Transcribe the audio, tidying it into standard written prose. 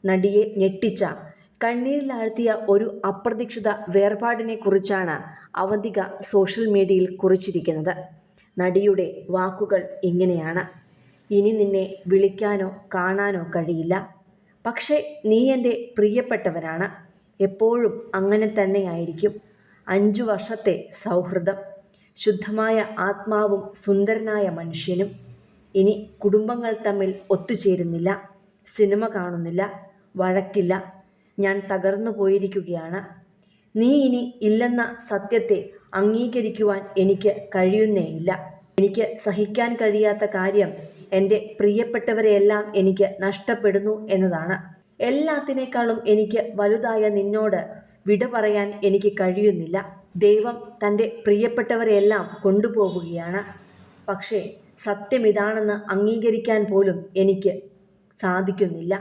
നടിയെ ഞെട്ടിച്ച, കണ്ണീരിലാഴ്ത്തിയ ഒരു അപ്രതീക്ഷിത വേർപാടിനെക്കുറിച്ചാണ് അവന്തിക സോഷ്യൽ മീഡിയയിൽ കുറിച്ചിരിക്കുന്നത്. നടിയുടെ വാക്കുകൾ ഇങ്ങനെയാണ്: ഇനി നിന്നെ വിളിക്കാനോ കാണാനോ കഴിയില്ല. പക്ഷേ നീ എൻ്റെ പ്രിയപ്പെട്ടവനാണ്. എപ്പോഴും അങ്ങനെ തന്നെയായിരിക്കും. 5 വർഷത്തെ സൗഹൃദം, ശുദ്ധമായ ആത്മാവും സുന്ദരനായ മനുഷ്യനും. ഇനി കുടുംബങ്ങൾ തമ്മിൽ ഒത്തുചേരുന്നില്ല, സിനിമ കാണുന്നില്ല, വഴക്കില്ല. ഞാൻ തകർന്നു പോയിരിക്കുകയാണ്. നീ ഇനി ഇല്ലെന്ന സത്യത്തെ അംഗീകരിക്കുവാൻ എനിക്ക് കഴിയുന്നേയില്ല. എനിക്ക് സഹിക്കാൻ കഴിയാത്ത കാര്യം എൻ്റെ പ്രിയപ്പെട്ടവരെയെല്ലാം എനിക്ക് നഷ്ടപ്പെടുന്നു എന്നതാണ്. എല്ലാത്തിനേക്കാളും എനിക്ക് വലുതായ നിന്നോട് വിട പറയാൻ എനിക്ക് കഴിയുന്നില്ല. ദൈവം തൻ്റെ പ്രിയപ്പെട്ടവരെയെല്ലാം കൊണ്ടുപോവുകയാണ്. പക്ഷേ സത്യമിതാണെന്ന് അംഗീകരിക്കാൻ പോലും എനിക്ക് സാധിക്കുന്നില്ല.